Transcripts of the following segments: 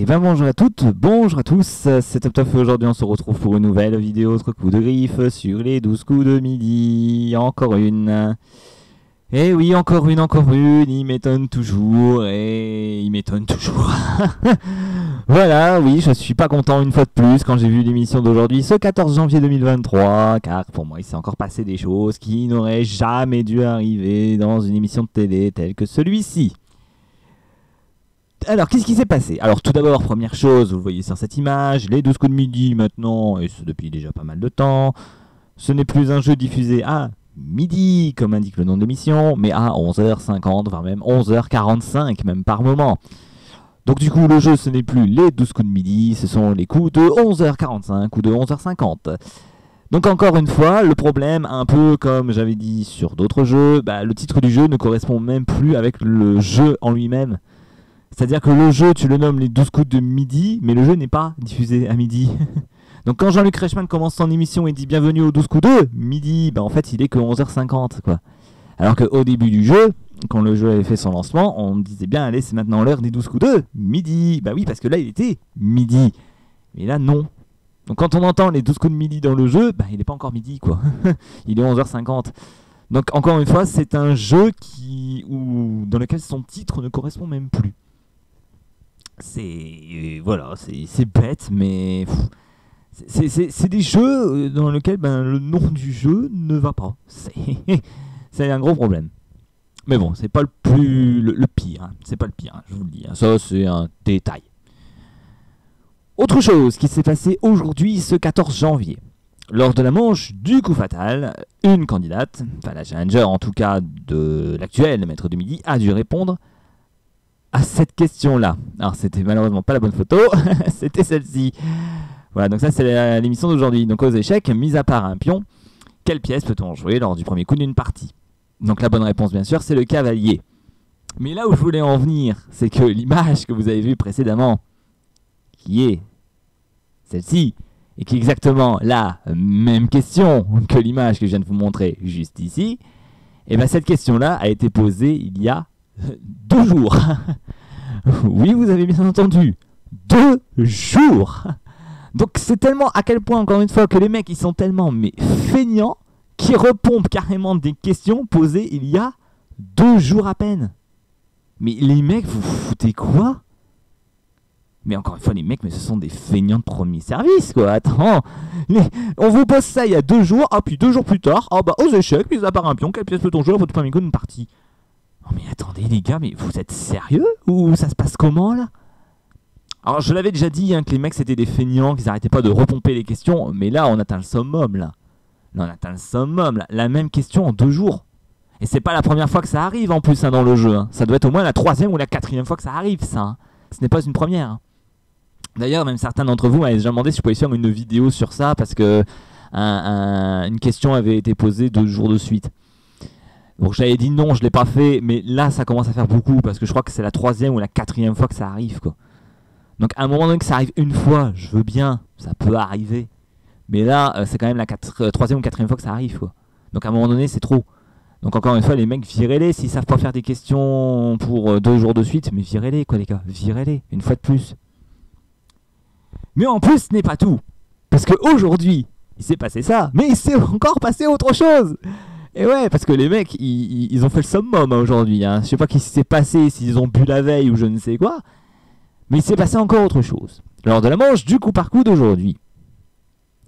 Et ben bonjour à toutes, bonjour à tous, c'est Top Top et aujourd'hui on se retrouve pour une nouvelle vidéo autre coup de griffe sur les 12 coups de midi, encore une. Et oui, encore une, il m'étonne toujours, et il m'étonne toujours. Voilà, oui, je suis pas content une fois de plus quand j'ai vu l'émission d'aujourd'hui, ce 14 janvier 2023, car pour moi il s'est encore passé des choses qui n'auraient jamais dû arriver dans une émission de télé telle que celui-ci. Alors, qu'est-ce qui s'est passé? Alors, tout d'abord, première chose, vous le voyez sur cette image, les 12 coups de midi maintenant, et ce depuis déjà pas mal de temps, ce n'est plus un jeu diffusé à midi, comme indique le nom de l'émission, mais à 11h50, voire même 11h45, même par moment. Donc du coup, le jeu, ce n'est plus les 12 coups de midi, ce sont les coups de 11h45 ou de 11h50. Donc encore une fois, le problème, un peu comme j'avais dit sur d'autres jeux, le titre du jeu ne correspond même plus avec le jeu en lui-même. C'est-à-dire que le jeu, tu le nommes les 12 coups de midi, mais le jeu n'est pas diffusé à midi. Donc quand Jean-Luc Reichmann commence son émission et dit bienvenue aux 12 coups de midi, en fait il est que 11h50 quoi. Alors qu'au début du jeu, quand le jeu avait fait son lancement, on disait bien allez c'est maintenant l'heure des 12 coups de midi. Bah oui parce que là il était midi. Mais là non. Donc quand on entend les 12 coups de midi dans le jeu, il n'est pas encore midi quoi. Il est 11h50. Donc encore une fois c'est un jeu dans lequel son titre ne correspond même plus. C'est bête, mais c'est des jeux dans lesquels le nom du jeu ne va pas. C'est un gros problème. Mais bon, c'est pas le pire. Hein. C'est pas le pire, hein, je vous le dis. Hein. Ça, c'est un détail. Autre chose qui s'est passé aujourd'hui, ce 14 janvier. Lors de la manche du coup fatal, une candidate, la challenger en tout cas de l'actuel maître du midi, a dû répondre à cette question-là. Alors, c'était malheureusement pas la bonne photo, c'était celle-ci. Voilà, donc ça, c'est l'émission d'aujourd'hui. Donc, aux échecs, mis à part un pion, quelle pièce peut-on jouer lors du premier coup d'une partie? Donc, la bonne réponse, bien sûr, c'est le cavalier. Mais là où je voulais en venir, c'est que l'image que vous avez vue précédemment, qui est celle-ci, et qui est exactement la même question que l'image que je viens de vous montrer juste ici, et cette question-là a été posée il y a 2 jours. Oui, vous avez bien entendu. 2 jours. Donc c'est tellement, à quel point, encore une fois, que les mecs, ils sont tellement feignants, qu'ils repompent carrément des questions posées il y a 2 jours à peine. Mais les mecs, vous foutez quoi? Mais encore une fois, les mecs, ce sont des feignants de premier service, quoi. Attends, on vous pose ça il y a 2 jours, puis 2 jours plus tard, aux échecs, mis à part un pion, quelle pièce peut-on jouer à votre premier coup d'une partie? Oh mais attendez les gars, mais vous êtes sérieux? Ou ça se passe comment là? Alors je l'avais déjà dit que les mecs c'était des feignants, qu'ils arrêtaient pas de repomper les questions, mais là on atteint le summum là. Là on atteint le summum, là. La même question en 2 jours. Et c'est pas la première fois que ça arrive en plus dans le jeu. Hein. Ça doit être au moins la 3e ou la 4e fois que ça arrive ça. Hein. Ce n'est pas une première. Hein. D'ailleurs même certains d'entre vous m'avaient déjà demandé si je pouvais faire une vidéo sur ça parce que une question avait été posée 2 jours de suite. Donc j'avais dit non, je l'ai pas fait, mais là ça commence à faire beaucoup parce que je crois que c'est la 3e ou la 4e fois que ça arrive quoi. Donc à un moment donné que ça arrive une fois, je veux bien, ça peut arriver. Mais là c'est quand même la 3e ou 4e fois que ça arrive quoi. Donc à un moment donné c'est trop. Donc encore une fois les mecs virez-les s'ils savent pas faire des questions pour 2 jours de suite, mais virez-les quoi les gars, virez-les une fois de plus. Mais en plus ce n'est pas tout. Parce qu'aujourd'hui il s'est passé ça, mais il s'est encore passé autre chose. Et ouais, parce que les mecs, ils ont fait le summum aujourd'hui. Hein. Je sais pas ce qui s'est passé, s'ils ont bu la veille ou je ne sais quoi. Mais il s'est passé encore autre chose. Lors de la manche du coup par coup d'aujourd'hui.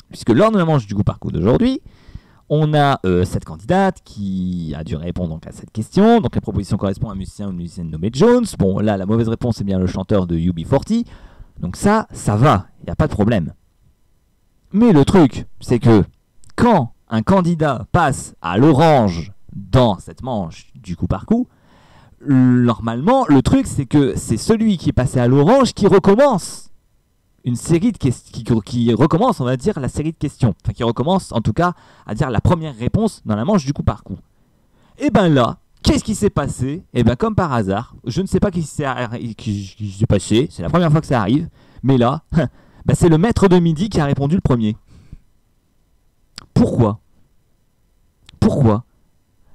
Puisque lors de la manche du coup par coup d'aujourd'hui, on a cette candidate qui a dû répondre donc, à cette question. Donc la proposition correspond à un musicien ou une musicienne nommée Jones. Bon, là, la mauvaise réponse, c'est bien le chanteur de UB40. Donc ça va, il n'y a pas de problème. Mais le truc, c'est que quand un candidat passe à l'orange dans cette manche du coup par coup, normalement, le truc, c'est que c'est celui qui est passé à l'orange qui recommence une série de questions, qui recommence, on va dire, la série de questions. Enfin, qui recommence, en tout cas, à dire la première réponse dans la manche du coup par coup. Et là, qu'est-ce qui s'est passé? Et comme par hasard, je ne sais pas ce qui s'est passé, c'est la première fois que ça arrive, mais là, c'est le maître de midi qui a répondu le premier. Pourquoi?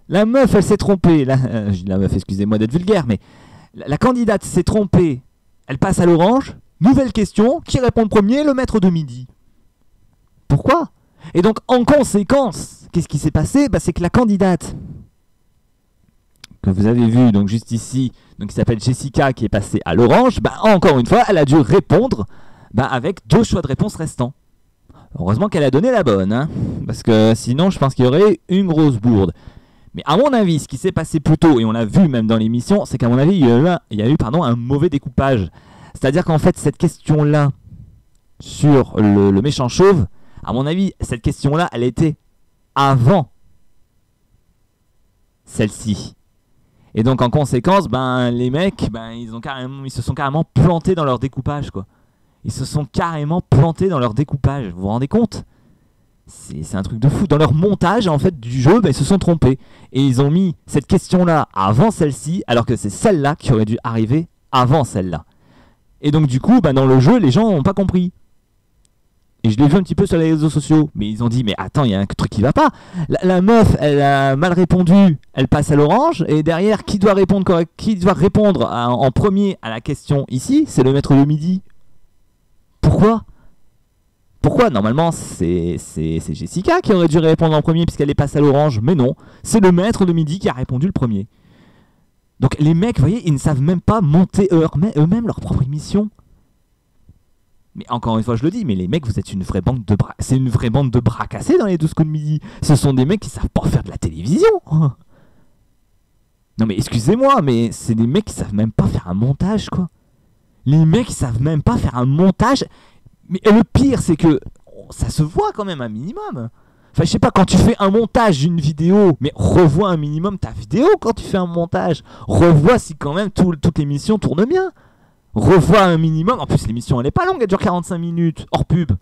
La meuf, elle s'est trompée. La meuf, excusez-moi d'être vulgaire, mais la candidate s'est trompée. Elle passe à l'orange. Nouvelle question, qui répond le premier? Le maître de midi. Pourquoi? Et donc, en conséquence, qu'est-ce qui s'est passé? C'est que la candidate que vous avez vue, donc juste ici, donc qui s'appelle Jessica, qui est passée à l'orange, encore une fois, elle a dû répondre avec 2 choix de réponse restants. Heureusement qu'elle a donné la bonne, hein, parce que sinon, je pense qu'il y aurait une grosse bourde. Mais à mon avis, ce qui s'est passé plus tôt, et on l'a vu même dans l'émission, c'est qu'à mon avis, il y a eu un mauvais découpage. C'est-à-dire qu'en fait, cette question-là, sur le méchant chauve, à mon avis, cette question-là, elle était avant celle-ci. Et donc, en conséquence, les mecs, ils se sont carrément plantés dans leur découpage, quoi. Ils se sont carrément plantés dans leur découpage. Vous vous rendez compte? C'est un truc de fou. Dans leur montage, en fait, du jeu, ils se sont trompés. Et ils ont mis cette question-là avant celle-ci, alors que c'est celle-là qui aurait dû arriver avant celle-là. Et donc, du coup, dans le jeu, les gens n'ont pas compris. Et je l'ai vu un petit peu sur les réseaux sociaux. Mais ils ont dit, mais attends, il y a un truc qui va pas. La meuf, elle a mal répondu, elle passe à l'orange. Et derrière, qui doit répondre en premier à la question ici? C'est le maître de midi. Pourquoi normalement, c'est Jessica qui aurait dû répondre en premier puisqu'elle est passée à l'orange. Mais non, c'est le maître de midi qui a répondu le premier. Donc les mecs, vous voyez, ils ne savent même pas monter eux-mêmes leur propre émission. Mais encore une fois, je le dis, mais les mecs, vous êtes une vraie bande de bras. C'est une vraie bande de bras cassés dans les 12 coups de midi. Ce sont des mecs qui savent pas faire de la télévision. Non mais excusez-moi, mais c'est des mecs qui savent même pas faire un montage, quoi. Les mecs, ils savent même pas faire un montage. Mais le pire, c'est que ça se voit quand même un minimum. Enfin, je sais pas, quand tu fais un montage d'une vidéo, mais revois un minimum ta vidéo quand tu fais un montage. Revois si quand même toute l'émission tourne bien. Revois un minimum. En plus, l'émission, elle est pas longue, elle dure 45 minutes. Hors pub.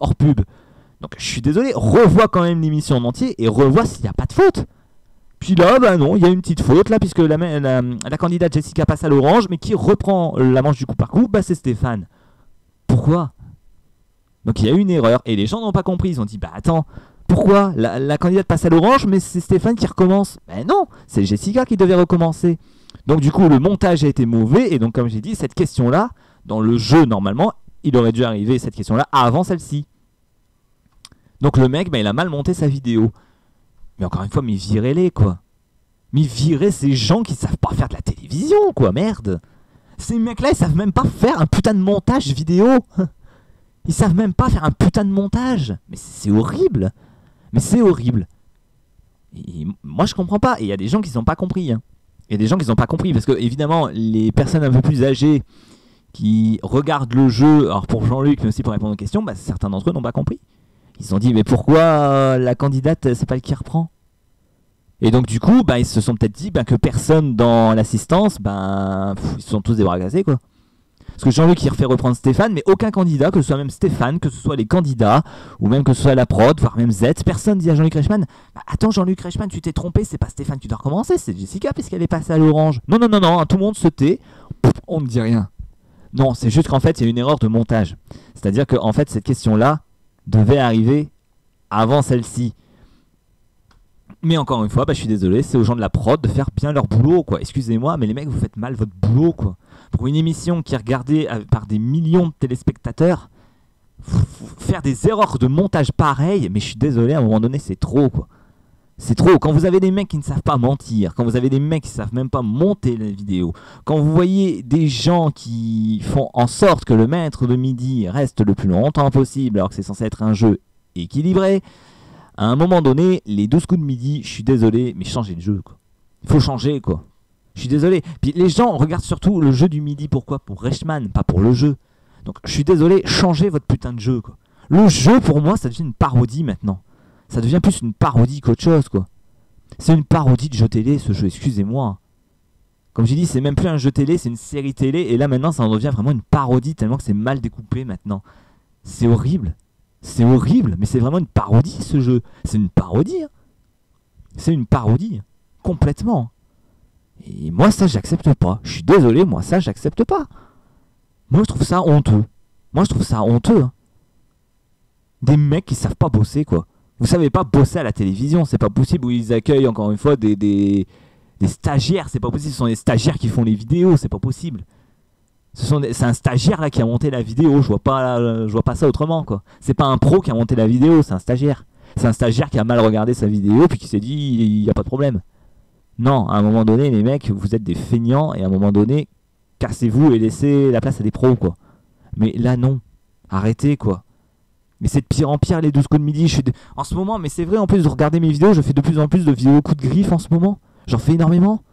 Hors pub. Donc, je suis désolé, revois quand même l'émission en entier et revois s'il n'y a pas de faute. Puis là, non, il y a une petite faute là, puisque la candidate Jessica passe à l'orange, mais qui reprend la manche du coup par coup, c'est Stéphane. Pourquoi? Donc il y a eu une erreur, et les gens n'ont pas compris, ils ont dit, attends, pourquoi la candidate passe à l'orange, mais c'est Stéphane qui recommence? Non, c'est Jessica qui devait recommencer. Donc du coup, le montage a été mauvais, et donc comme j'ai dit, cette question-là, dans le jeu, normalement, il aurait dû arriver, cette question-là, avant celle-ci. Donc le mec, il a mal monté sa vidéo. Mais encore une fois, mais virez-les, quoi. Mais virez ces gens qui savent pas faire de la télévision, quoi, merde. Ces mecs-là, ils savent même pas faire un putain de montage vidéo. Ils savent même pas faire un putain de montage. Mais c'est horrible. Mais c'est horrible. Et moi, je comprends pas. Et il y a des gens qui n'ont pas compris. Il y a des gens qui n'ont pas compris. Parce que, évidemment, les personnes un peu plus âgées qui regardent le jeu, alors pour Jean-Luc, mais aussi pour répondre aux questions, certains d'entre eux n'ont pas compris. Ils se sont dit, mais pourquoi la candidate, c'est pas elle qui reprend? Et donc, du coup, ils se sont peut-être dit que personne dans l'assistance, ils se sont tous débarrassés, quoi. Parce que Jean-Luc, il refait reprendre Stéphane, mais aucun candidat, que ce soit même Stéphane, que ce soit les candidats, ou même que ce soit la prod, voire même Z, personne dit à Jean-Luc Reichmann, attends Jean-Luc Reichmann, tu t'es trompé, c'est pas Stéphane qui doit recommencer, c'est Jessica, puisqu'elle est passée à l'orange. Non, tout le monde se tait, on ne dit rien. Non, c'est juste qu'en fait, il y a une erreur de montage. C'est-à-dire qu'en fait, cette question-là devait arriver avant celle-ci. Mais encore une fois, je suis désolé, c'est aux gens de la prod de faire bien leur boulot, quoi. Excusez-moi, mais les mecs, vous faites mal votre boulot, quoi. Pour une émission qui est regardée par des millions de téléspectateurs, faire des erreurs de montage pareilles, mais je suis désolé, à un moment donné, c'est trop, quoi. C'est trop. Quand vous avez des mecs qui ne savent pas mentir, quand vous avez des mecs qui ne savent même pas monter les vidéos, quand vous voyez des gens qui font en sorte que le maître de midi reste le plus longtemps possible, alors que c'est censé être un jeu équilibré, à un moment donné, les 12 coups de midi, je suis désolé, mais changez de jeu, quoi. Il faut changer, quoi. Je suis désolé. Puis les gens regardent surtout le jeu du midi, pourquoi? Pour Reichmann, pas pour le jeu. Donc je suis désolé, changez votre putain de jeu, quoi. Le jeu, pour moi, ça devient une parodie maintenant. Ça devient plus une parodie qu'autre chose, quoi. C'est une parodie de jeu télé, ce jeu, excusez-moi. Comme j'ai dit, c'est même plus un jeu télé, c'est une série télé, et là maintenant, ça en devient vraiment une parodie, tellement que c'est mal découpé maintenant. C'est horrible. C'est horrible, mais c'est vraiment une parodie, ce jeu. C'est une parodie. Hein. C'est une parodie. Complètement. Et moi, ça, j'accepte pas. Je suis désolé, moi, ça, j'accepte pas. Moi, je trouve ça honteux. Moi, je trouve ça honteux. Hein. Des mecs qui savent pas bosser, quoi. Vous savez pas bosser à la télévision. C'est pas possible où ils accueillent, encore une fois, des stagiaires. C'est pas possible. Ce sont les stagiaires qui font les vidéos. C'est pas possible. C'est un stagiaire là qui a monté la vidéo. Je vois pas ça autrement, quoi. C'est pas un pro qui a monté la vidéo, c'est un stagiaire. C'est un stagiaire qui a mal regardé sa vidéo puis qui s'est dit il y a pas de problème. Non, à un moment donné, les mecs, vous êtes des feignants et à un moment donné, cassez-vous et laissez la place à des pros, quoi. Mais là, non. Arrêtez, quoi. Mais c'est de pire en pire les 12 coups de midi. En ce moment, mais c'est vrai, en plus de regarder mes vidéos, je fais de plus en plus de vidéos coups de griffe en ce moment. J'en fais énormément.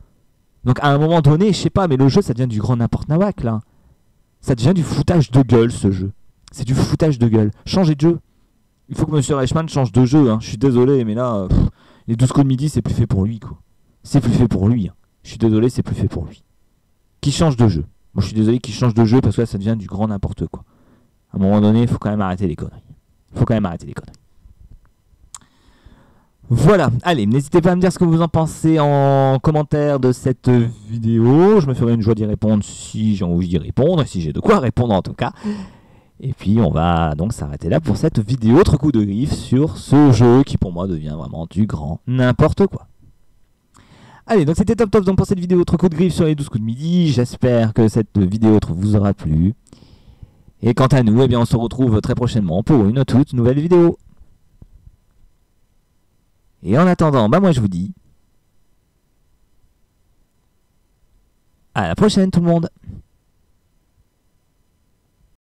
Donc à un moment donné, je sais pas, mais le jeu, ça devient du grand n'importe nawak, là. Ça devient du foutage de gueule, ce jeu. C'est du foutage de gueule. Changez de jeu. Il faut que Monsieur Reichmann change de jeu, hein. Je suis désolé, mais là, les 12 coups de midi, c'est plus fait pour lui, quoi. C'est plus fait pour lui, hein. Je suis désolé, c'est plus fait pour lui. Qu'il change de jeu. Moi, je suis désolé qu'il change de jeu parce que là, ça devient du grand n'importe quoi. À un moment donné, il faut quand même arrêter les conneries. Voilà, allez, n'hésitez pas à me dire ce que vous en pensez en commentaire de cette vidéo. Je me ferai une joie d'y répondre si j'ai envie d'y répondre, si j'ai de quoi répondre en tout cas. Et puis on va donc s'arrêter là pour cette vidéo, autre coup de griffe sur ce jeu qui pour moi devient vraiment du grand n'importe quoi. Allez, donc c'était top donc pour cette vidéo, autre coup de griffe sur les 12 coups de midi. J'espère que cette vidéo vous aura plu. Et quant à nous, eh bien, on se retrouve très prochainement pour une toute nouvelle vidéo. Et en attendant, moi je vous dis à la prochaine tout le monde.